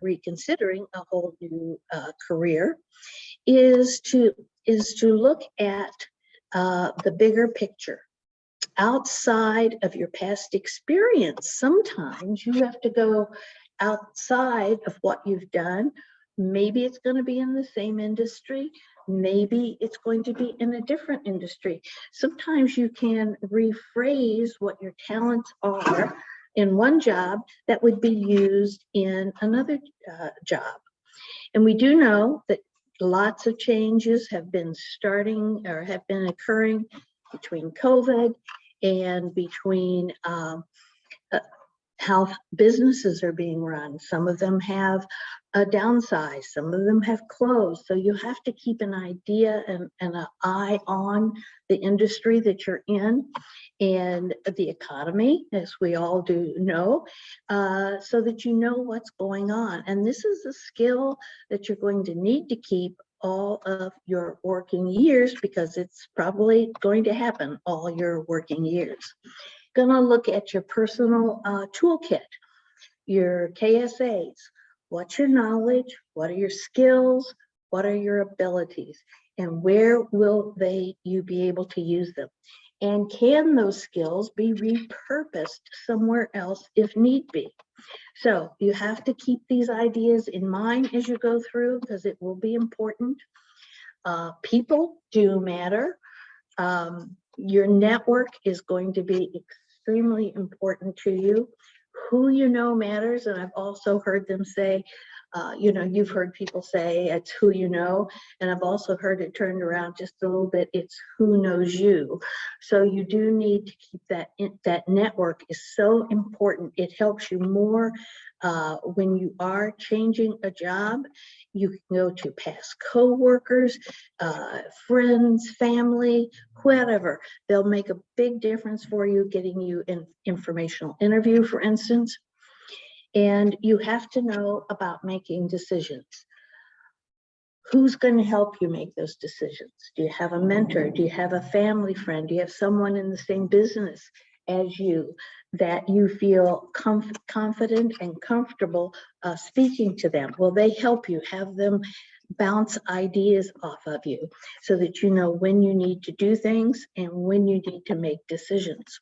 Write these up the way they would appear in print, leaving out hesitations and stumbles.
reconsidering a whole new career is to look at the bigger picture outside of your past experience. Sometimes you have to go outside of what you've done. Maybe it's going to be in the same industry. Maybe it's going to be in a different industry. Sometimes you can rephrase what your talents are in one job that would be used in another job. And we do know that lots of changes have been starting or have been occurring between COVID and between how businesses are being run. Some of them have downsized, some of them have closed. So you have to keep an idea and an eye on the industry that you're in and the economy, as we all do know, so that you know what's going on. And this is a skill that you're going to need to keep all of your working years, because it's probably going to happen all your working years. Gonna look at your personal toolkit, your KSAs. What's your knowledge? What are your skills? What are your abilities? And where will you be able to use them? And can those skills be repurposed somewhere else if need be? So you have to keep these ideas in mind as you go through, because it will be important. People do matter. Your network is going to be extremely important to you. Who you know matters. And I've also heard them say, you've heard people say it's who you know, and I've also heard it turned around just a little bit. It's who knows you. So you do need to keep that network is so important. It helps you more when you are changing a job. You can go to past co-workers, friends, family, whatever. They'll make a big difference for you, getting you an informational interview, for instance. And you have to know about making decisions. Who's going to help you make those decisions? Do you have a mentor? Do you have a family friend? Do you have someone in the same business as you that you feel confident and comfortable speaking to them? Will they help you? Have them bounce ideas off of you so that you know when you need to do things and when you need to make decisions.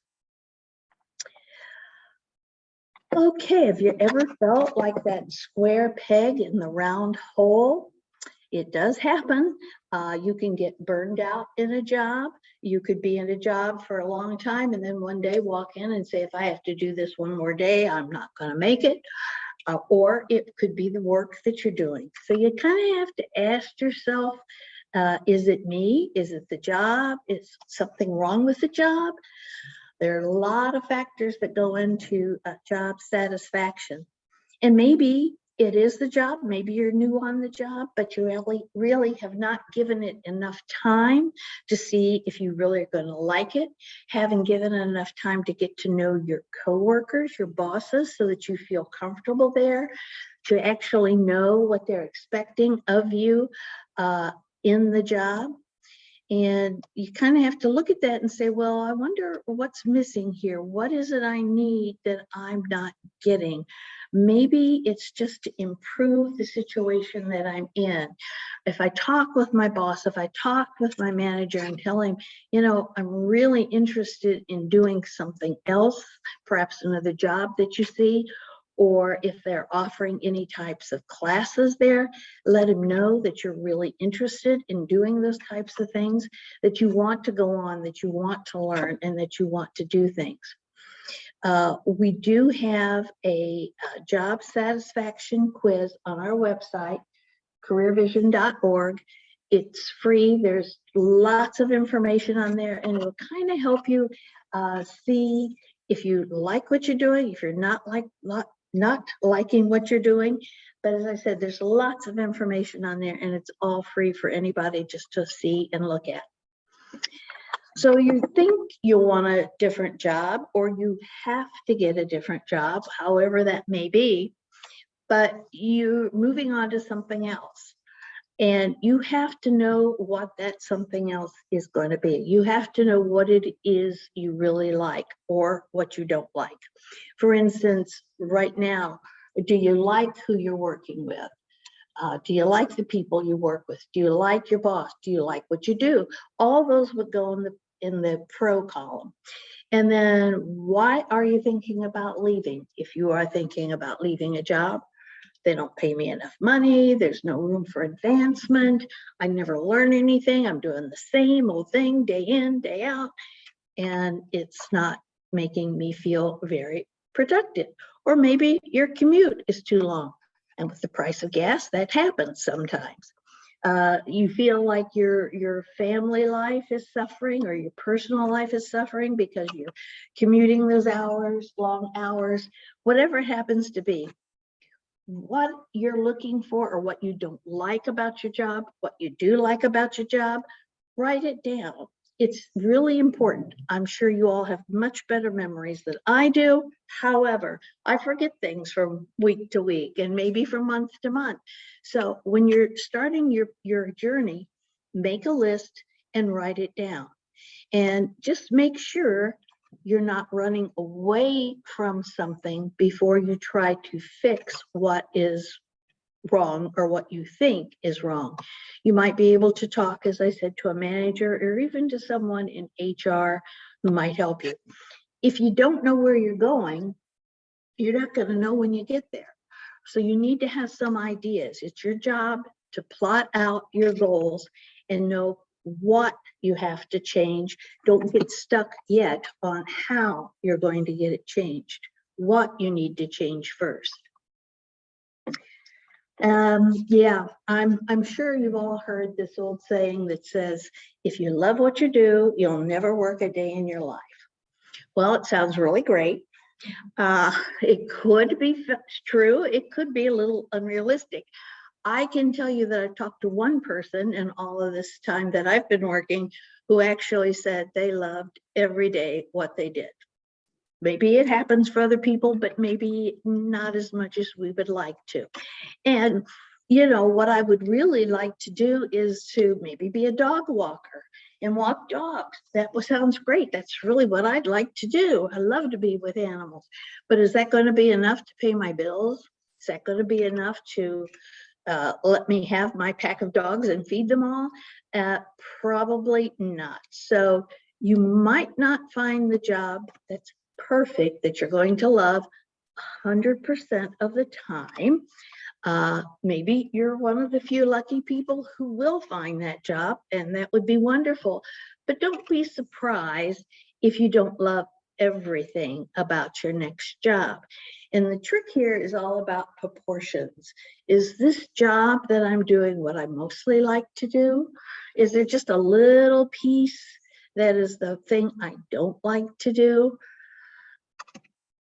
Okay, have you ever felt like that square peg in the round hole? It does happen. You can get burned out in a job. You could be in a job for a long time and then one day walk in and say, if I have to do this one more day, I'm not going to make it. Or it could be the work that you're doing. So you kind of have to ask yourself, is it me? Is it the job? Is something wrong with the job? There are a lot of factors that go into job satisfaction. And maybe it is the job, maybe you're new on the job, but you really have not given it enough time to see if you really are going to like it. Haven't given it enough time to get to know your coworkers, your bosses, so that you feel comfortable there, to actually know what they're expecting of you in the job. And you kind of have to look at that and say, well, I wonder what's missing here. What is it I need that I'm not getting? Maybe it's just to improve the situation that I'm in. If I talk with my boss, if I talk with my manager and tell him, I'm really interested in doing something else, perhaps another job that you see, or if they're offering any types of classes there, let them know that you're really interested in doing those types of things, that you want to go on, that you want to learn, and that you want to do things. We do have a job satisfaction quiz on our website, careervision.org. It's free. There's lots of information on there, and it'll kind of help you see if you like what you're doing, if you're not liking what you're doing. But as I said, there's lots of information on there, and it's all free for anybody just to see and look at. So you think you want a different job, or you have to get a different job, however that may be, but you're moving on to something else. And you have to know what that something else is going to be. You have to know what it is you really like or what you don't like. For instance, right now, Do you like who you're working with? Do you like the people you work with? Do you like your boss? Do you like what you do? All those would go in the pro column. And then why are you thinking about leaving? If you are thinking about leaving a job, they don't pay me enough money, there's no room for advancement, I never learn anything, I'm doing the same old thing day in, day out, and it's not making me feel very productive. Or maybe your commute is too long. And with the price of gas, that happens sometimes. You feel like your family life is suffering or your personal life is suffering because you're commuting those hours, long hours, whatever it happens to be. What you're looking for or what you don't like about your job, what you do like about your job, write it down. It's really important. I'm sure you all have much better memories than I do. However, I forget things from week to week and maybe from month to month. So when you're starting your journey, make a list and write it down. And just make sure you're not running away from something before you try to fix what is wrong or what you think is wrong. You might be able to talk, as I said, to a manager or even to someone in HR who might help you. If you don't know where you're going, you're not going to know when you get there. So you need to have some ideas. It's your job to plot out your goals and know what you have to change. Don't get stuck yet on how you're going to get it changed, what you need to change first. Yeah, I'm sure you've all heard this old saying that says, if you love what you do, you'll never work a day in your life. Well, it sounds really great. It could be true. It could be a little unrealistic. I can tell you that I've talked to one person in all of this time that I've been working who actually said they loved every day what they did. Maybe it happens for other people, but maybe not as much as we would like to. And, you know, what I would really like to do is to maybe be a dog walker and walk dogs. That sounds great. That's really what I'd like to do. I love to be with animals. But is that going to be enough to pay my bills? Is that going to be enough to let me have my pack of dogs and feed them all? Probably not. So you might not find the job that's perfect, that you're going to love 100% of the time. Maybe you're one of the few lucky people who will find that job, and that would be wonderful. But don't be surprised if you don't love everything about your next job. And the trick here is all about proportions. Is this job that I'm doing what I mostly like to do? Is there just a little piece that is the thing I don't like to do?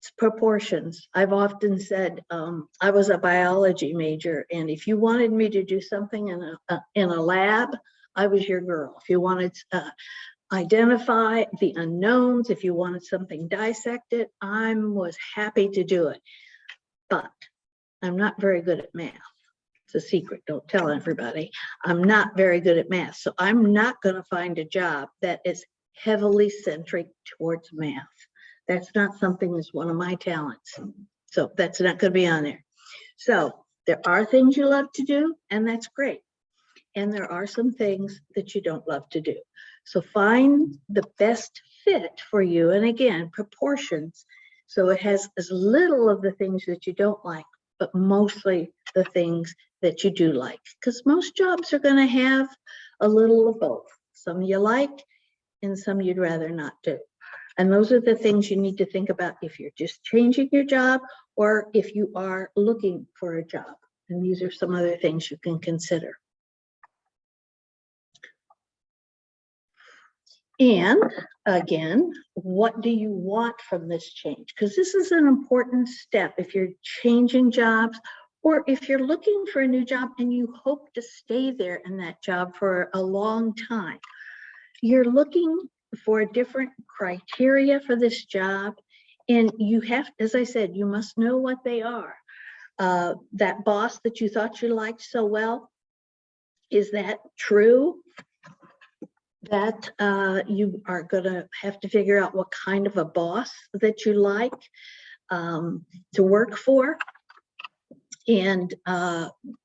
It's proportions. I've often said I was a biology major, and if you wanted me to do something in a lab, I was your girl. If you wanted to identify the unknowns, if you wanted something dissected, I was happy to do it. But I'm not very good at math. It's a secret. Don't tell everybody. I'm not very good at math, so I'm not going to find a job that is heavily centric towards math. That's not something that's one of my talents. So that's not going to be on there. So there are things you love to do, and that's great. And there are some things that you don't love to do. So find the best fit for you. And again, proportions. So it has as little of the things that you don't like, but mostly the things that you do like. Because most jobs are going to have a little of both. Some you like and some you'd rather not do. And those are the things you need to think about if you're just changing your job or if you are looking for a job. And these are some other things you can consider. And again, what do you want from this change? Because this is an important step if you're changing jobs or if you're looking for a new job and you hope to stay there in that job for a long time. You're looking for different criteria for this job, and you have, as I said, you must know what they are. That boss that you thought you liked so well, is that true? That you are going to have to figure out what kind of a boss that you like to work for. And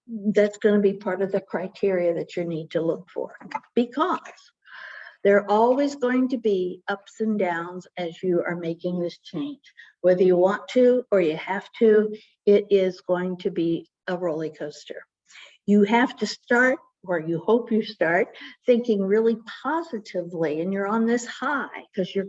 that's going to be part of the criteria that you need to look for, because there are always going to be ups and downs as you are making this change. Whether you want to or you have to, it is going to be a roller coaster. You have to start, or you hope you start, thinking really positively, and you're on this high because you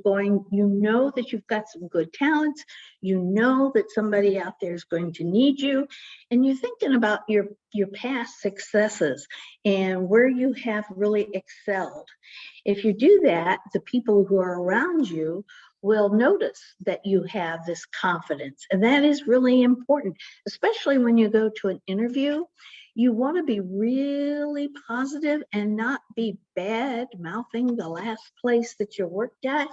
know that you've got some good talents, you know that somebody out there is going to need you, and you're thinking about your past successes and where you have really excelled. If you do that, the people who are around you will notice that you have this confidence, and that is really important, especially when you go to an interview. You want to be really positive and not be bad mouthing the last place that you worked at.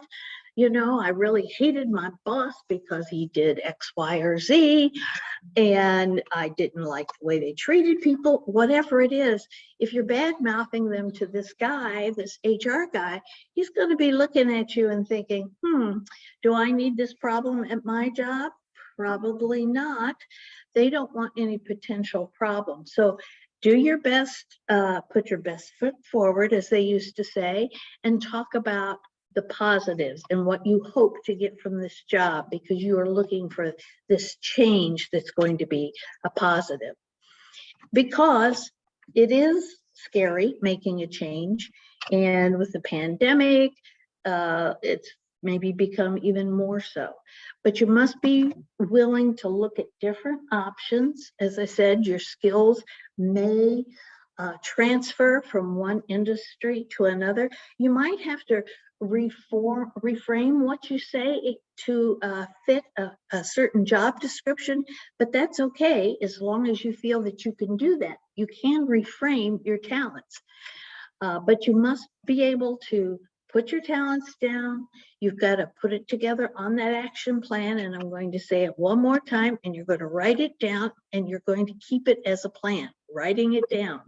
You know, I really hated my boss because he did X, Y, or Z, and I didn't like the way they treated people. Whatever it is, if you're bad mouthing them to this guy, this HR guy, he's going to be looking at you and thinking, do I need this problem at my job? Probably not. They don't want any potential problems. So do your best, put your best foot forward, as they used to say, and talk about the positives and what you hope to get from this job, because you are looking for this change that's going to be a positive. Because it is scary making a change, and with the pandemic, it's maybe become even more so. But you must be willing to look at different options. As I said, your skills may transfer from one industry to another. You might have to reframe what you say to fit a certain job description, but that's okay as long as you feel that you can do that. You can reframe your talents, but you must be able to put your talents down. You've got to put it together on that action plan. And I'm going to say it one more time, and you're going to write it down, and you're going to keep it as a plan, writing it down.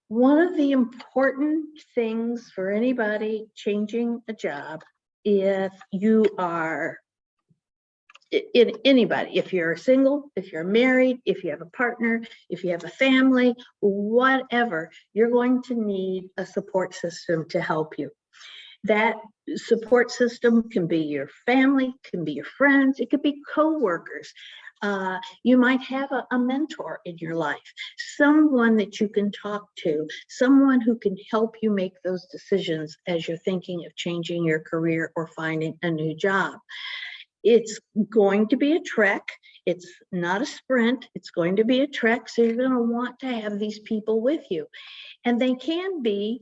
One of the important things for anybody changing a job, if you are anybody, if you're single, if you're married, if you have a partner, if you have a family, whatever, you're going to need a support system to help you. That support system can be your family, can be your friends, it could be coworkers. You might have a mentor in your life, someone that you can talk to, someone who can help you make those decisions as you're thinking of changing your career or finding a new job. It's going to be a trek. It's not a sprint. It's going to be a trek. So you're going to want to have these people with you. And they can be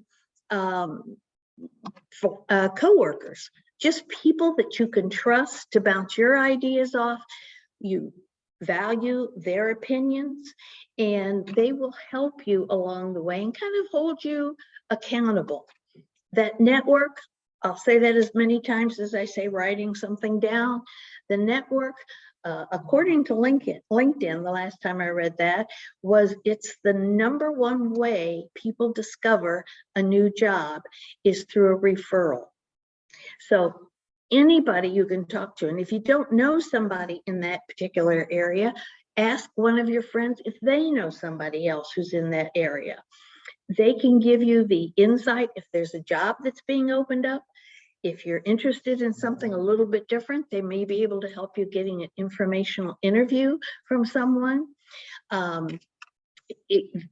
coworkers, just people that you can trust to bounce your ideas off. You value their opinions, and they will help you along the way and kind of hold you accountable. That network, I'll say that as many times as I say writing something down. The network, according to LinkedIn, the last time I read that, it's the #1 way people discover a new job is through a referral. So anybody you can talk to, and if you don't know somebody in that particular area, ask one of your friends if they know somebody else who's in that area. They can give you the insight if there's a job that's being opened up. If you're interested in something a little bit different, they may be able to help you getting an informational interview from someone.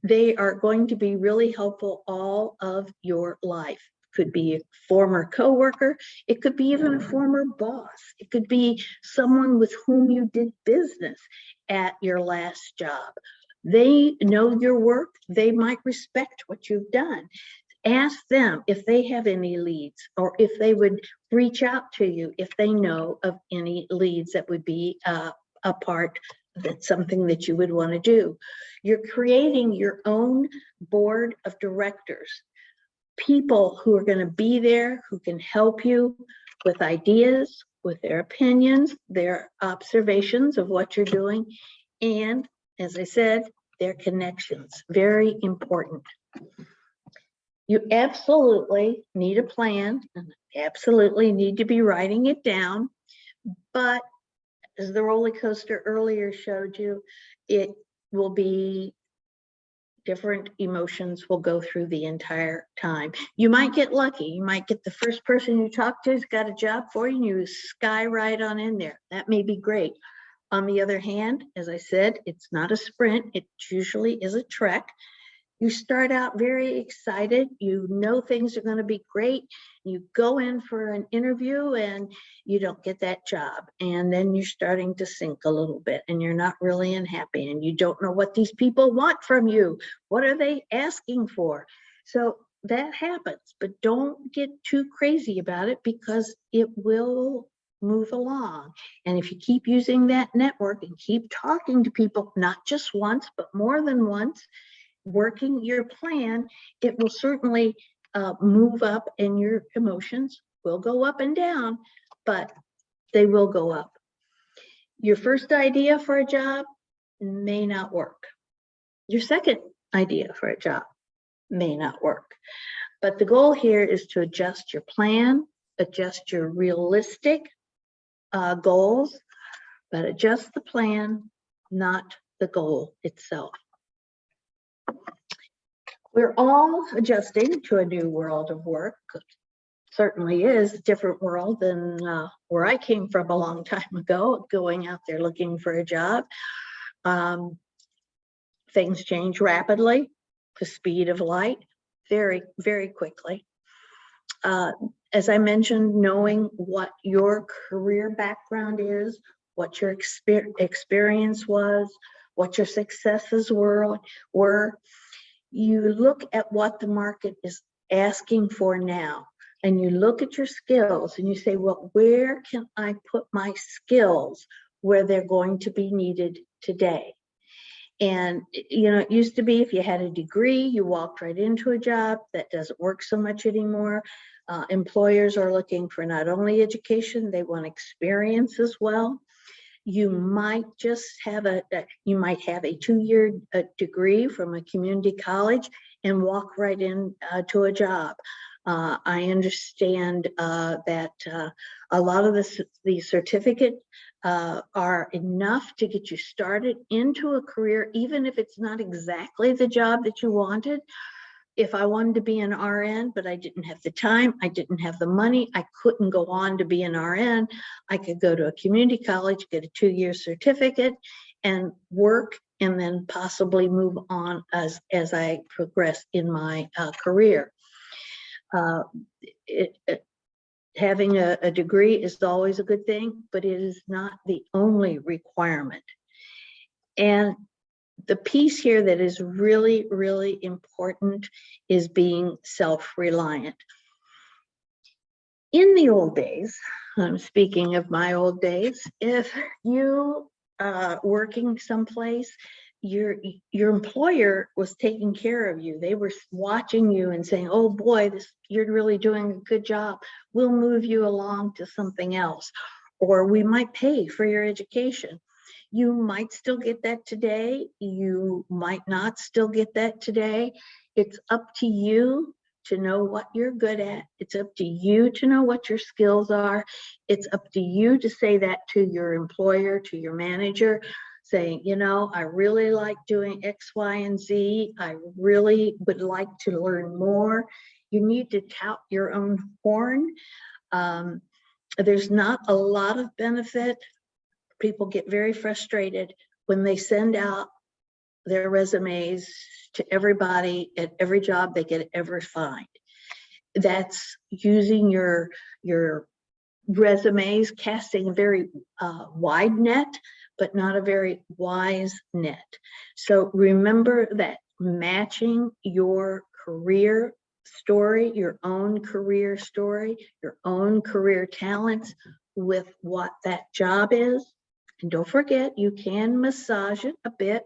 They are going to be really helpful all of your life. Could be a former coworker. It could be even a former boss. It could be someone with whom you did business at your last job. They know your work. They might respect what you've done. Ask them if they have any leads, or if they would reach out to you if they know of any leads that would be a part, that's something that you would want to do. You're creating your own board of directors, people who are going to be there, who can help you with ideas, with their opinions, their observations of what you're doing, and, as I said, their connections. Very important. You absolutely need a plan, and absolutely need to be writing it down. But as the roller coaster earlier showed you, it will be different emotions will go through the entire time. You might get lucky. You might get the first person you talk to has got a job for you and you sky right on in there. That may be great. On the other hand, as I said, it's not a sprint. It usually is a trek. You start out very excited. You know things are going to be great. You go in for an interview and you don't get that job. And then you're starting to sink a little bit and you're not really unhappy and you don't know what these people want from you. What are they asking for? So that happens, but don't get too crazy about it because it will move along. And if you keep using that network and keep talking to people, not just once, but more than once, working your plan, it will certainly move up and your emotions will go up and down, but they will go up. Your first idea for a job may not work. Your second idea for a job may not work. But the goal here is to adjust your plan, adjust your realistic goals, but adjust the plan, not the goal itself. We're all adjusting to a new world of work. Certainly is a different world than where I came from a long time ago, going out there looking for a job. Things change rapidly, the speed of light, very, very quickly. As I mentioned, knowing what your career background is, what your experience was, what your successes were, you look at what the market is asking for now, and you look at your skills and you say, well, where can I put my skills where they're going to be needed today? And, you know, it used to be if you had a degree, you walked right into a job. That doesn't work so much anymore. Employers are looking for not only education, they want experience as well. You might just have a 2-year degree from a community college and walk right in to a job. I understand that a lot of the certificate are enough to get you started into a career, even if it's not exactly the job that you wanted. If I wanted to be an RN, but I didn't have the time, I didn't have the money, I couldn't go on to be an RN, I could go to a community college, get a 2-year certificate and work, and then possibly move on as I progress in my career. Having a degree is always a good thing, but it is not the only requirement. And the piece here that is really, really important is being self-reliant. In the old days, I'm speaking of my old days, if you working someplace, your employer was taking care of you. They were watching you and saying, oh boy, you're really doing a good job. We'll move you along to something else, or we might pay for your education. You might still get that today. You might not still get that today. It's up to you to know what you're good at. It's up to you to know what your skills are. It's up to you to say that to your employer, to your manager, saying, you know, I really like doing X, Y, and Z. I really would like to learn more. You need to tout your own horn. There's not a lot of benefit. People get very frustrated when they send out their resumes to everybody at every job they could ever find. That's using your resumes, casting a very wide net, but not a very wise net. So remember that matching your career story, your own career story, your own career talents with what that job is. And don't forget, you can massage it a bit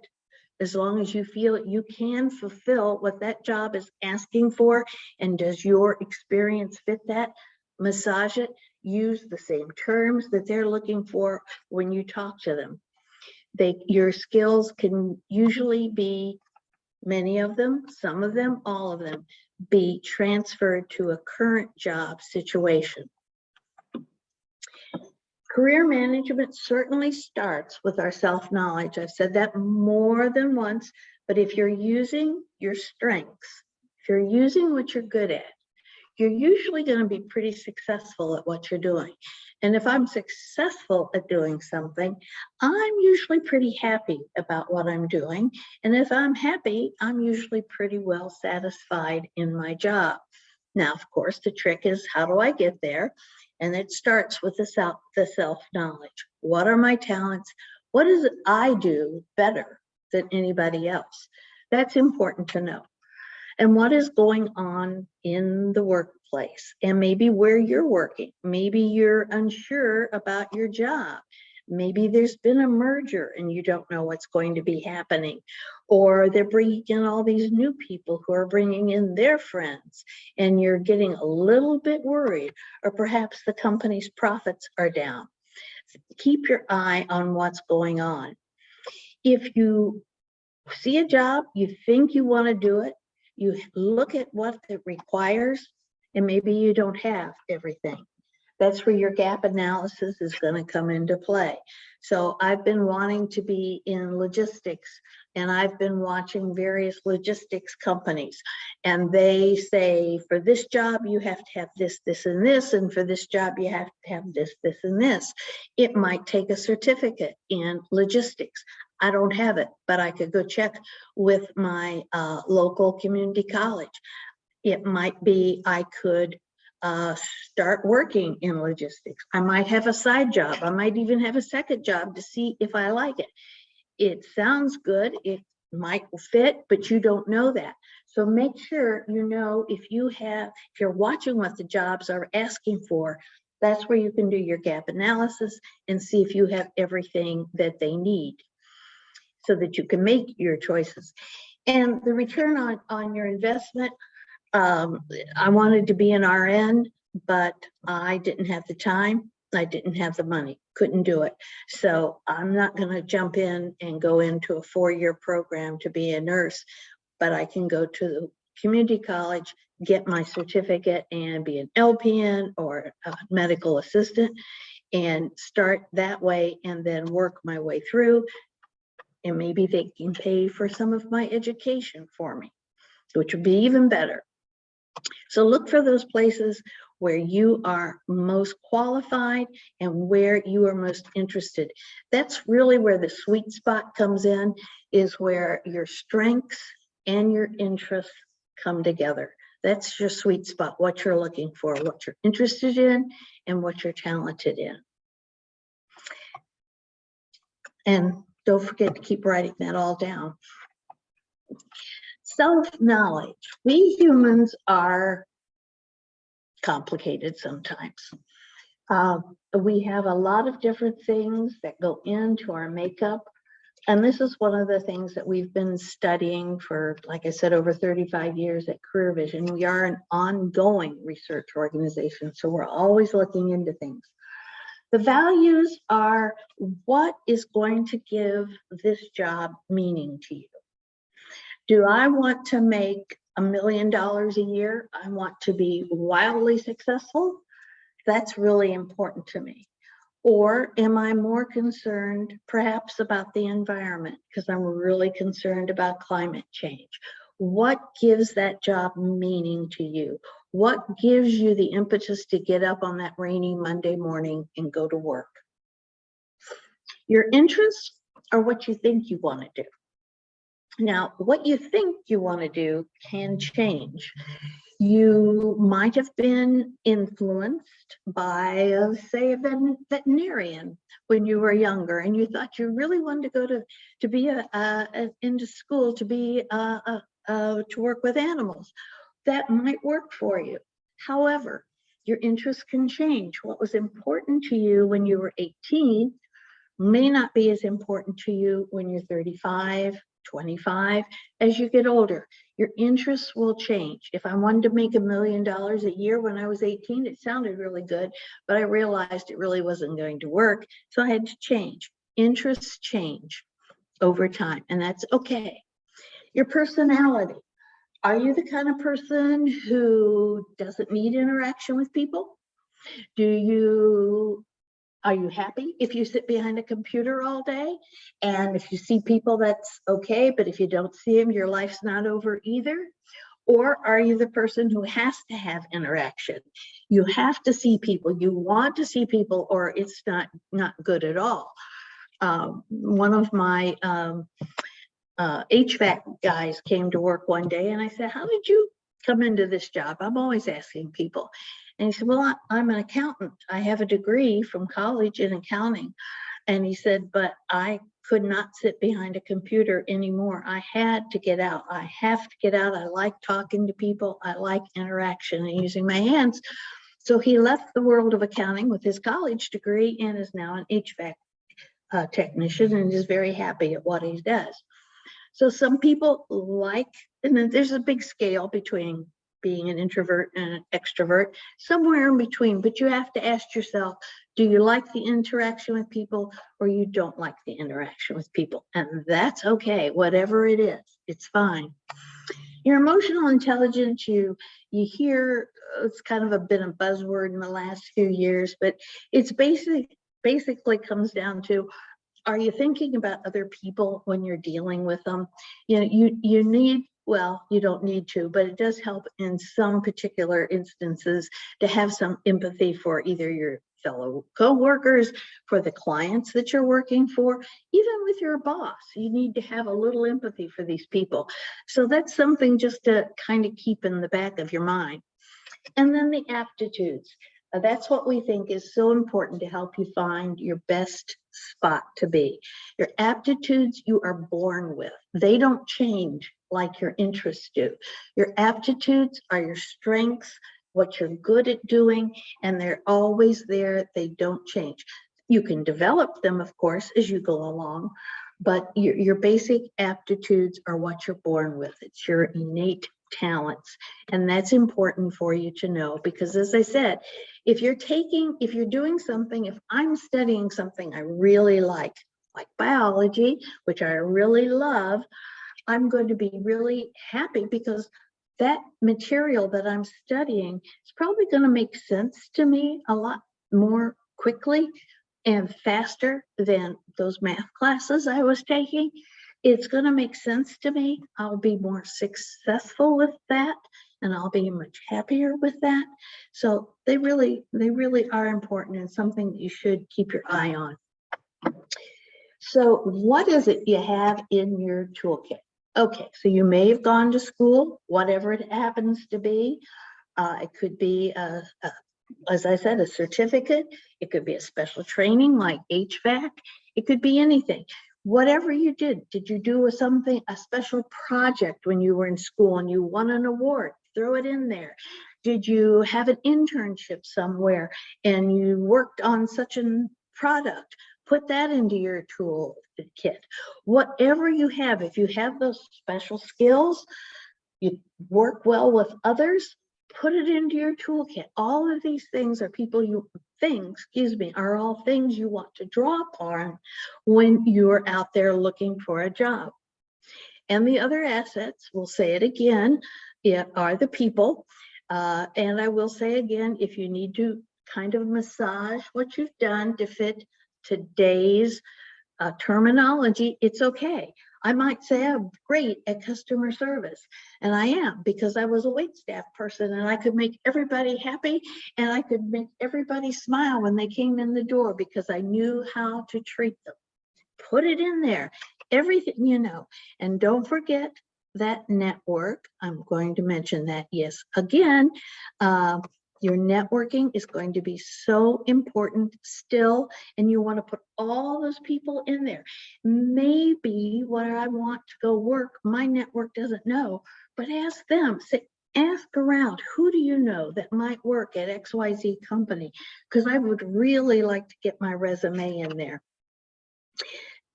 as long as you feel that you can fulfill what that job is asking for. And does your experience fit that? Massage it. Use the same terms that they're looking for when you talk to them. Your skills can usually be, many of them, some of them, all of them, be transferred to a current job situation. Career management certainly starts with our self-knowledge. I've said that more than once, but if you're using your strengths, if you're using what you're good at, you're usually going to be pretty successful at what you're doing. And if I'm successful at doing something, I'm usually pretty happy about what I'm doing. And if I'm happy, I'm usually pretty well satisfied in my job. Now, of course, the trick is, how do I get there? And it starts with the self-knowledge. What are my talents? What is it I do better than anybody else? That's important to know. And what is going on in the workplace, and maybe where you're working. Maybe you're unsure about your job. Maybe there's been a merger and you don't know what's going to be happening, or they're bringing in all these new people who are bringing in their friends and you're getting a little bit worried, or perhaps the company's profits are down. Keep your eye on what's going on. If you see a job, you think you want to do it, you look at what it requires, and maybe you don't have everything. That's where your gap analysis is going to come into play. So I've been wanting to be in logistics, and I've been watching various logistics companies, and they say, for this job, you have to have this, this, and this, and for this job, you have to have this, this, and this. It might take a certificate in logistics. I don't have it, but I could go check with my local community college. It might be I could start working in logistics. I might have a side job. I might even have a second job to see if I like it. It sounds good. It might fit, but you don't know that. So make sure you know if you're watching what the jobs are asking for. That's where you can do your gap analysis and see if you have everything that they need, so that you can make your choices. And the return on your investment, I wanted to be an RN, but I didn't have the time. I didn't have the money, couldn't do it. So I'm not going to jump in and go into a 4-year program to be a nurse, but I can go to the community college, get my certificate, and be an LPN or a medical assistant, and start that way, and then work my way through. And maybe they can pay for some of my education for me, which would be even better. So look for those places where you are most qualified and where you are most interested. That's really where the sweet spot comes in, is where your strengths and your interests come together. That's your sweet spot, what you're looking for, what you're interested in, and what you're talented in. And don't forget to keep writing that all down. Self-knowledge. We humans are complicated sometimes. We have a lot of different things that go into our makeup. And this is one of the things that we've been studying for, like I said, over 35 years at Career Vision. We are an ongoing research organization, so we're always looking into things. The values are what is going to give this job meaning to you. Do I want to make $1 million a year? I want to be wildly successful? That's really important to me. Or am I more concerned perhaps about the environment, because I'm really concerned about climate change? What gives that job meaning to you? What gives you the impetus to get up on that rainy Monday morning and go to work? Your interests are what you think you want to do. Now, what you think you want to do can change. You might have been influenced by, say, a veterinarian when you were younger, and you thought you really wanted to go to be into school to be to work with animals. That might work for you. However, your interests can change. What was important to you when you were 18 may not be as important to you when you're 35, 25. As you get older, your interests will change. If I wanted to make $1 million a year when I was 18, it sounded really good, but I realized it really wasn't going to work. So I had to change. Interests change over time, and that's okay. Your personality. Are you the kind of person who doesn't need interaction with people? Do you Are you happy if you sit behind a computer all day? And if you see people, that's okay. But if you don't see them, your life's not over either. Or are you the person who has to have interaction? You have to see people. You want to see people, or it's not good at all. One of my HVAC guys came to work one day, and I said, "How did you come into this job?" I'm always asking people. And he said, "Well, I'm an accountant. I have a degree from college in accounting." And he said, "But I could not sit behind a computer anymore. I had to get out. I have to get out. I like talking to people. I like interaction and using my hands." So he left the world of accounting with his college degree and is now an HVAC technician and is very happy at what he does. So some people like, and then there's a big scale between being an introvert and an extrovert, somewhere in between, but you have to ask yourself, do you like the interaction with people, or you don't like the interaction with people? And that's okay, whatever it is, it's fine. Your emotional intelligence, you hear, it's kind of a bit of a buzzword in the last few years, but it's basically comes down to, are you thinking about other people when you're dealing with them? You know, you need, well, you don't need to, but it does help in some particular instances to have some empathy for either your fellow co-workers, for the clients that you're working for, even with your boss. You need to have a little empathy for these people. So that's something just to kind of keep in the back of your mind. And then the aptitudes. That's what we think is so important to help you find your best spot to be. Your aptitudes you are born with. They don't change like your interests do. Your aptitudes are your strengths, what you're good at doing, and they're always there. They don't change. You can develop them, of course, as you go along, but your basic aptitudes are what you're born with. It's your innate talents. And that's important for you to know, because as I said, if you're doing something, if I'm studying something I really like biology, which I really love, I'm going to be really happy because that material that I'm studying is probably going to make sense to me a lot more quickly and faster than those math classes I was taking. It's going to make sense to me. I'll be more successful with that, and I'll be much happier with that. So they really are important and something that you should keep your eye on. So what is it you have in your toolkit? Okay, so you may have gone to school, whatever it happens to be. It could be, as I said, a certificate. It could be a special training like HVAC. It could be anything. Whatever you did you do a special project when you were in school and you won an award? Throw it in there. Did you have an internship somewhere and you worked on such a product? Put that into your tool kit. Whatever you have, if you have those special skills, you work well with others, put it into your toolkit. All of these things are are all things you want to draw upon when you're out there looking for a job. And the other assets, we'll say it again, are the people. And I will say again, if you need to kind of massage what you've done to fit today's terminology, it's okay. I might say I'm great at customer service, and I am, because I was a waitstaff person and I could make everybody happy and I could make everybody smile when they came in the door because I knew how to treat them. Put it in there, everything you know. And don't forget that network. I'm going to mention that, yes, again, your networking is going to be so important still, and you want to put all those people in there. Maybe where I want to go work, my network doesn't know, but ask them. Ask around, who do you know that might work at XYZ company? Because I would really like to get my resume in there.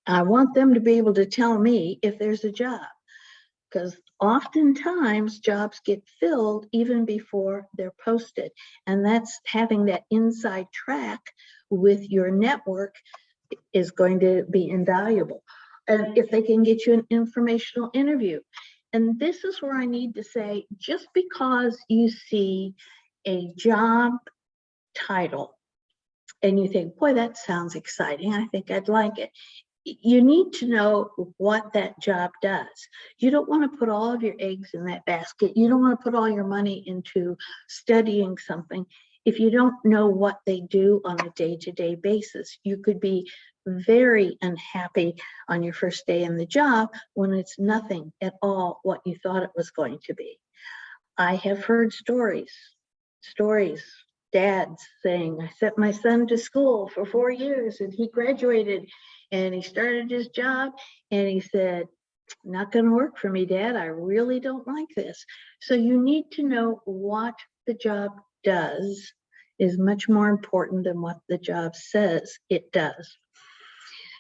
I want them to be able to tell me if there's a job, because oftentimes jobs get filled even before they're posted. And that's having that inside track with your network is going to be invaluable. And if they can get you an informational interview. And this is where I need to say, just because you see a job title and you think, boy, that sounds exciting. I think I'd like it. You need to know what that job does. You don't want to put all of your eggs in that basket. You don't want to put all your money into studying something if you don't know what they do on a day-to-day basis. You could be very unhappy on your first day in the job when it's nothing at all what you thought it was going to be. I have heard stories, dads saying, I sent my son to school for 4 years and he graduated and he started his job and he said, not going to work for me, Dad. I really don't like this. So you need to know what the job does is much more important than what the job says it does.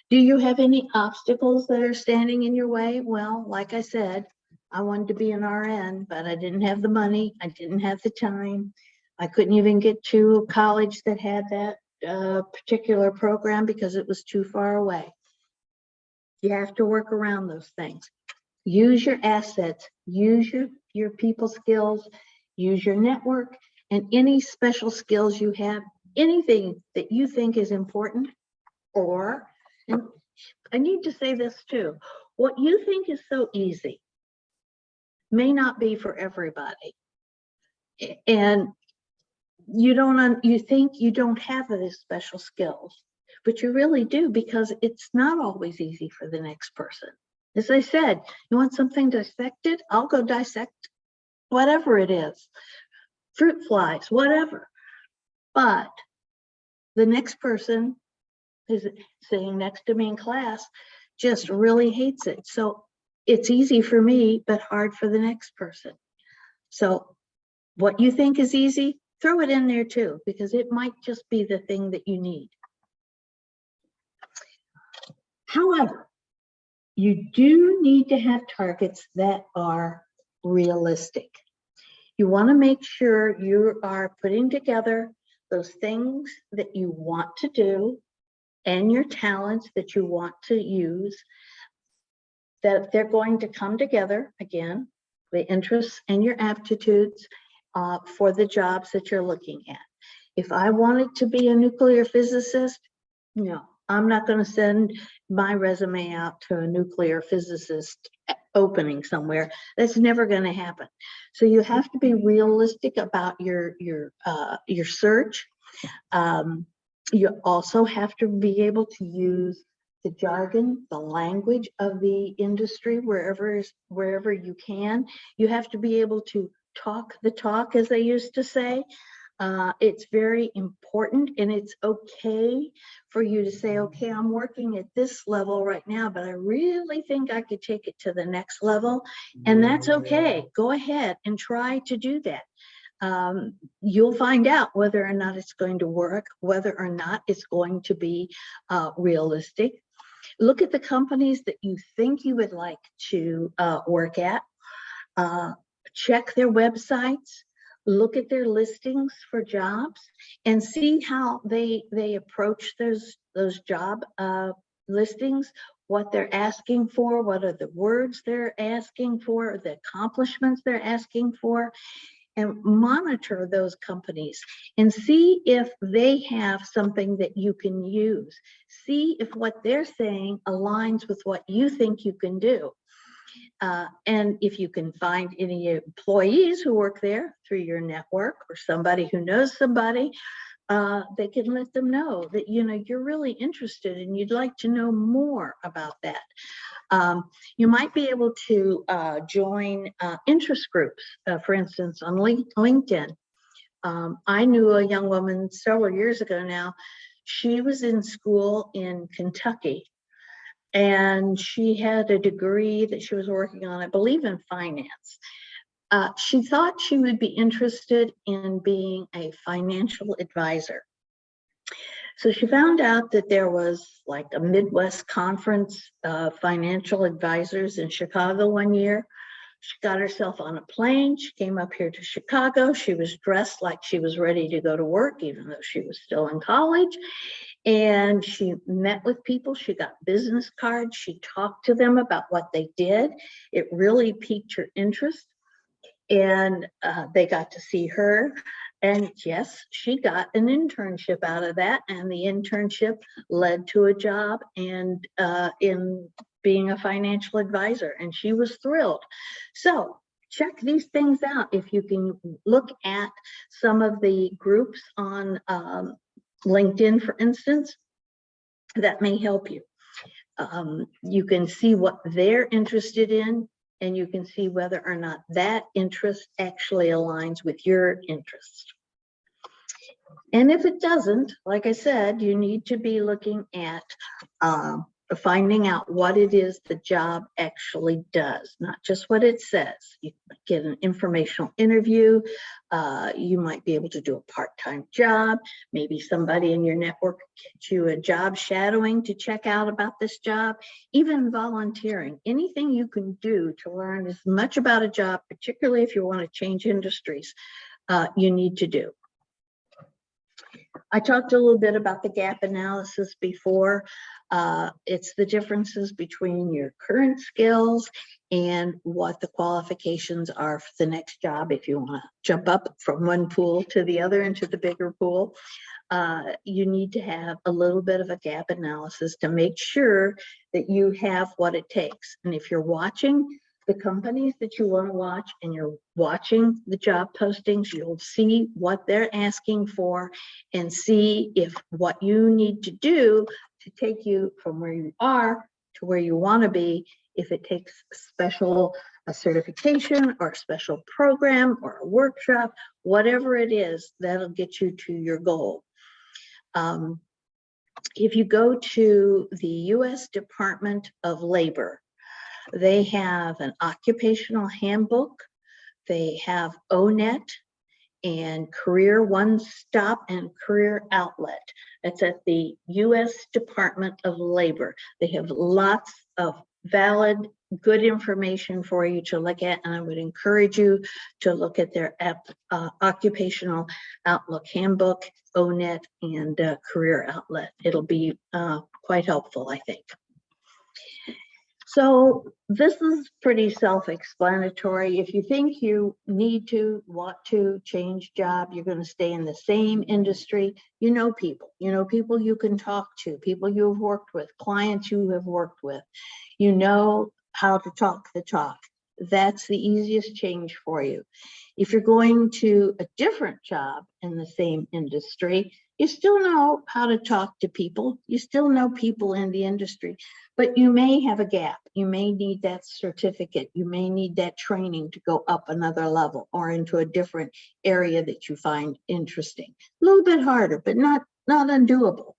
Do you have any obstacles that are standing in your way? Well, like I said, I wanted to be an RN, but I didn't have the money. I didn't have the time. I couldn't even get to a college that had that particular program because it was too far away. You have to work around those things. Use your assets, use your people skills, use your network, and any special skills you have, anything that you think is important, or, and I need to say this too, what you think is so easy may not be for everybody. And you think you don't have these special skills, but you really do, because it's not always easy for the next person. As I said, you want something dissected? I'll go dissect whatever it is, fruit flies, whatever. But the next person who's sitting next to me in class just really hates it. So it's easy for me, but hard for the next person. So what you think is easy, throw it in there too, because it might just be the thing that you need. However, you do need to have targets that are realistic. You want to make sure you are putting together those things that you want to do and your talents that you want to use, that they're going to come together, again, the interests and your aptitudes for the jobs that you're looking at. If I wanted to be a nuclear physicist, no, I'm not going to send my resume out to a nuclear physicist opening somewhere. That's never going to happen. So you have to be realistic about your search. You also have to be able to use the jargon, the language of the industry wherever you can. You have to be able to talk the talk, as they used to say. It's very important, and it's okay for you to say, okay, I'm working at this level right now, but I really think I could take it to the next level, and that's okay. Go ahead and try to do that. You'll find out whether or not it's going to work, whether or not it's going to be realistic. Look at the companies that you think you would like to work at. Check their websites. Look at their listings for jobs and see how they approach those job listings, what they're asking for, what are the words they're asking for, the accomplishments they're asking for, and monitor those companies and see if they have something that you can use. See if what they're saying aligns with what you think you can do. And if you can find any employees who work there through your network or somebody who knows somebody, they can let them know that you're really interested and you'd like to know more about that. You might be able to join interest groups, for instance, on LinkedIn. I knew a young woman several years ago now. She was in school in Kentucky, and she had a degree that she was working on, I believe, in finance. She thought she would be interested in being a financial advisor. So she found out that there was like a Midwest conference of financial advisors in Chicago one year. She got herself on a plane. She came up here to Chicago. She was dressed like she was ready to go to work, even though she was still in college. And she met with people. She got business cards. She talked to them about what they did. It really piqued her interest. And they got to see her. And yes, she got an internship out of that, and the internship led to a job and in being a financial advisor, and she was thrilled. So check these things out. If you can look at some of the groups on LinkedIn, for instance, that may help you. You can see what they're interested in, and you can see whether or not that interest actually aligns with your interest. And if it doesn't, like I said, you need to be looking at finding out what it is the job actually does, not just what it says. You get an informational interview. You might be able to do a part-time job. Maybe somebody in your network get you a job shadowing to check out about this job. Even volunteering, anything you can do to learn as much about a job, particularly if you want to change industries, you need to do. I talked a little bit about the gap analysis before. It's the differences between your current skills and what the qualifications are for the next job. If you want to jump up from one pool to the other into the bigger pool, you need to have a little bit of a gap analysis to make sure that you have what it takes. And if you're watching the companies that you want to watch and you're watching the job postings, you'll see what they're asking for and see if what you need to do to take you from where you are to where you want to be, if it takes a certification or a special program or a workshop, whatever it is, that'll get you to your goal. If you go to the U.S. Department of Labor, they have an occupational handbook. They have ONET and Career One Stop and Career Outlet. That's at the U.S. Department of Labor. They have lots of valid, good information for you to look at, and I would encourage you to look at their Occupational Outlook Handbook, ONET, and Career Outlet. It'll be quite helpful, I think. So this is pretty self-explanatory. If you think you want to change job, you're going to stay in the same industry, you know people you can talk to, people you've worked with, clients you have worked with, you know how to talk the talk. That's the easiest change for you. If you're going to a different job in the same industry, you still know how to talk to people. You still know people in the industry, but you may have a gap. You may need that certificate. You may need that training to go up another level or into a different area that you find interesting. A little bit harder, but not undoable.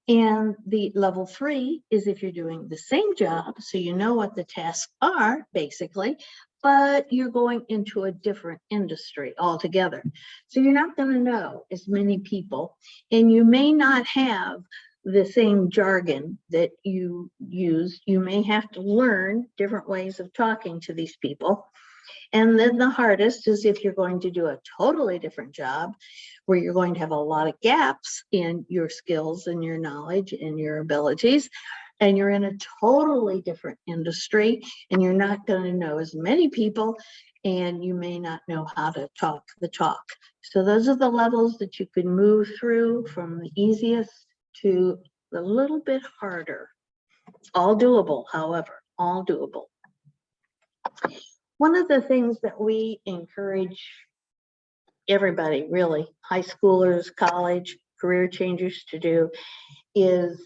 And the level 3 is if you're doing the same job, so you know what the tasks are, basically, but you're going into a different industry altogether. So you're not going to know as many people, and you may not have the same jargon that you use. You may have to learn different ways of talking to these people. And then the hardest is if you're going to do a totally different job where you're going to have a lot of gaps in your skills and your knowledge and your abilities, and you're in a totally different industry, and you're not going to know as many people, and you may not know how to talk the talk. So those are the levels that you can move through, from the easiest to a little bit harder. All doable, however, all doable. One of the things that we encourage everybody, really, high schoolers, college, career changers, to do is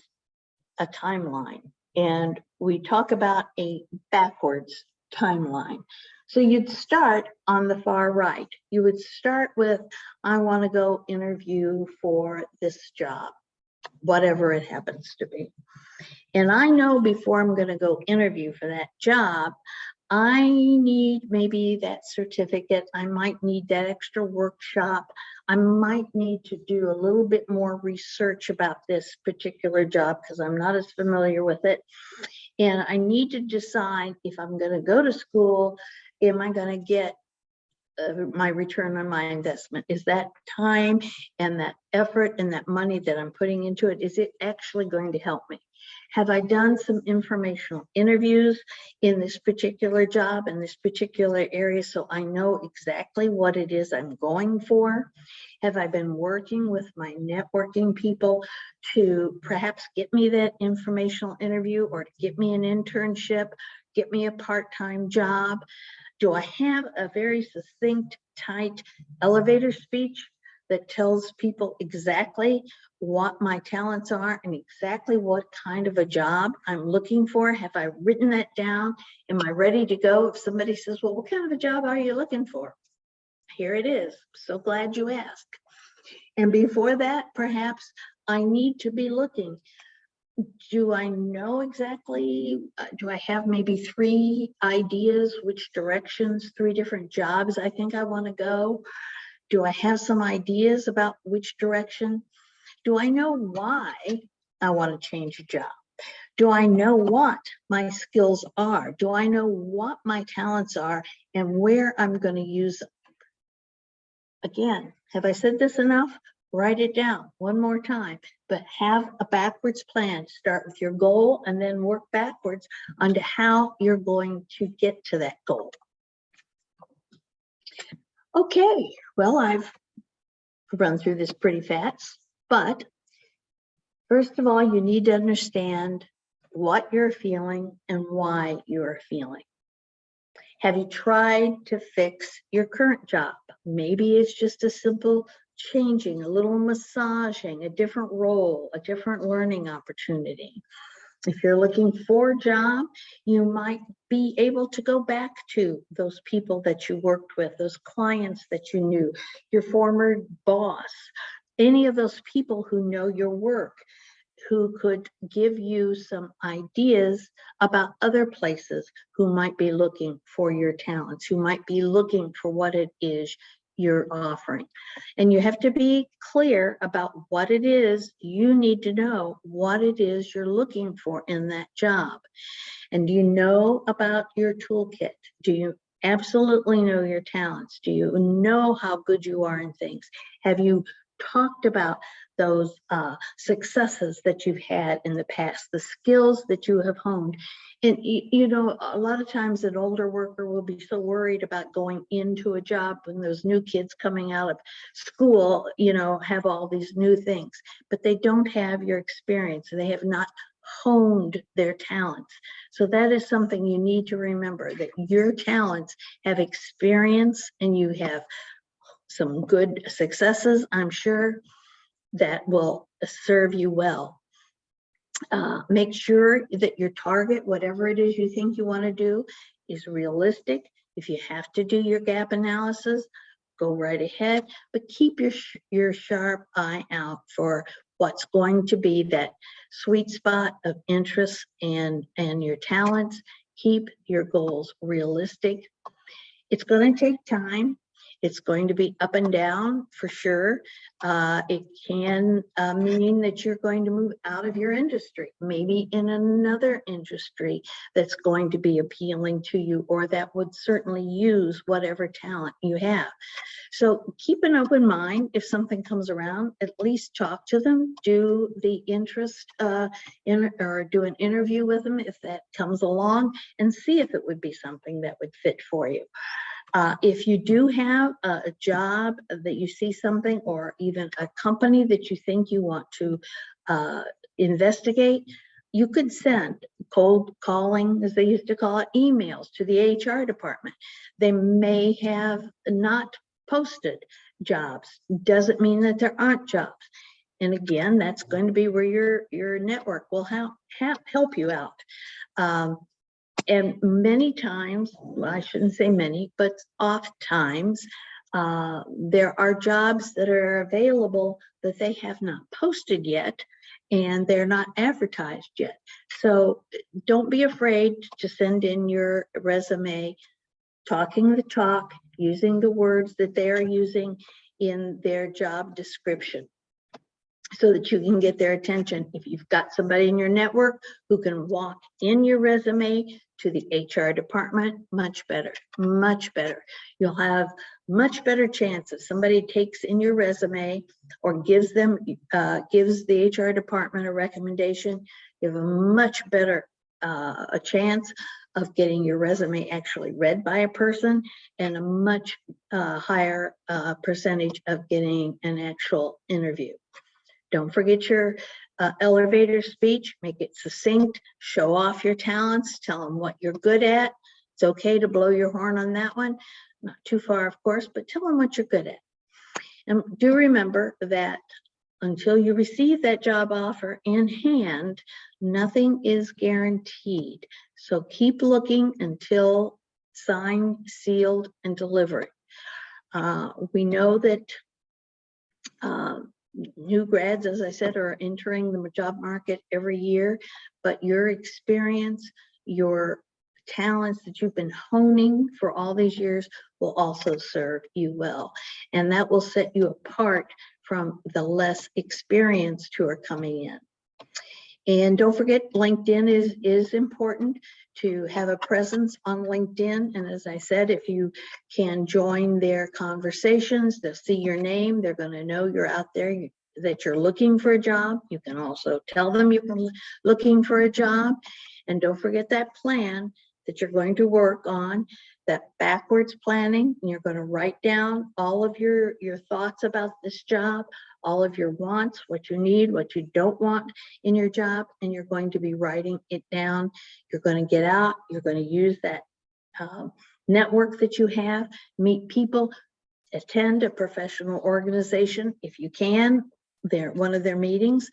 a timeline. And we talk about a backwards timeline. So you'd start on the far right. You would start with, I want to go interview for this job, whatever it happens to be. And I know before I'm going to go interview for that job, I need maybe that certificate. I might need that extra workshop. I might need to do a little bit more research about this particular job because I'm not as familiar with it. And I need to decide if I'm going to go to school, am I going to get my return on my investment? Is that time and that effort and that money that I'm putting into it, is it actually going to help me? Have I done some informational interviews in this particular job, in this particular area, so I know exactly what it is I'm going for? Have I been working with my networking people to perhaps get me that informational interview, or to get me an internship, get me a part-time job? Do I have a very succinct, tight elevator speech that tells people exactly what my talents are and exactly what kind of a job I'm looking for? Have I written that down? Am I ready to go? If somebody says, well, what kind of a job are you looking for? Here it is. So glad you asked. And before that, perhaps I need to be looking. Do I know exactly, do I have maybe 3 ideas, which directions, 3 different jobs I think I want to go? Do I have some ideas about which direction? Do I know why I want to change a job? Do I know what my skills are? Do I know what my talents are and where I'm going to use them? Again, have I said this enough? Write it down one more time, but have a backwards plan. Start with your goal and then work backwards onto how you're going to get to that goal. Okay, well, I've run through this pretty fast, but first of all, you need to understand what you're feeling and why you're feeling. Have you tried to fix your current job? Maybe it's just a simple changing, a little massaging, a different role, a different learning opportunity. If you're looking for a job, you might be able to go back to those people that you worked with, those clients that you knew, your former boss, any of those people who know your work, who could give you some ideas about other places who might be looking for your talents, who might be looking for what it is you're offering. And you have to be clear about what it is. You need to know what it is you're looking for in that job. And do you know about your toolkit? Do you absolutely know your talents? Do you know how good you are in things? Have you talked about those successes that you've had in the past, the skills that you have honed? And you know, a lot of times an older worker will be so worried about going into a job when those new kids coming out of school, you know, have all these new things, but they don't have your experience. They have not honed their talents. So that is something you need to remember, that your talents have experience and you have some good successes, I'm sure, that will serve you well. Make sure that your target, whatever it is you think you want to do, is realistic. If you have to do your gap analysis, go right ahead, but keep your sharp eye out for what's going to be that sweet spot of interest and your talents. Keep your goals realistic. It's going to take time. It's going to be up and down for sure. It can mean that you're going to move out of your industry, maybe in another industry that's going to be appealing to you, or that would certainly use whatever talent you have. So keep an open mind. If something comes around, at least talk to them, do the interest or do an interview with them if that comes along, and see if it would be something that would fit for you. If you do have a job that you see something, or even a company that you think you want to investigate, you could send cold calling, as they used to call it, emails to the HR department. They may have not posted jobs. Doesn't mean that there aren't jobs. And again, that's going to be where your network will help you out. And many times, well, I shouldn't say many, but oft times, there are jobs that are available that they have not posted yet, and they're not advertised yet. So don't be afraid to send in your resume, talking the talk, using the words that they're using in their job description, so that you can get their attention. If you've got somebody in your network who can walk in your resume to the HR department, much better, much better. You'll have much better chance if somebody takes in your resume or gives the HR department a recommendation. You have a much better a chance of getting your resume actually read by a person, and a much higher percentage of getting an actual interview. Don't forget your elevator speech. Make it succinct. Show off your talents. Tell them what you're good at. It's okay to blow your horn on that one. Not too far, of course, but tell them what you're good at. And do remember that until you receive that job offer in hand, nothing is guaranteed. So keep looking until signed, sealed, and delivered. We know that new grads, as I said, are entering the job market every year, but your experience, your talents that you've been honing for all these years will also serve you well. And that will set you apart from the less experienced who are coming in. And don't forget, LinkedIn is important to have a presence on LinkedIn. And as I said, if you can join their conversations, they'll see your name. They're going to know you're out there, that you're looking for a job. You can also tell them you're looking for a job. And don't forget that plan that you're going to work on, that backwards planning. And you're going to write down all of your thoughts about this job, all of your wants, what you need, what you don't want in your job, and you're going to be writing it down. You're going to get out, you're going to use that network that you have, meet people, attend a professional organization if you can, one of their meetings,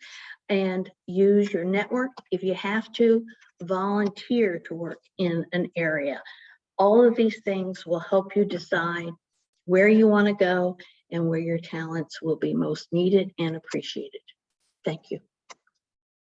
and use your network. If you have to, volunteer to work in an area. All of these things will help you decide where you want to go and where your talents will be most needed and appreciated. Thank you.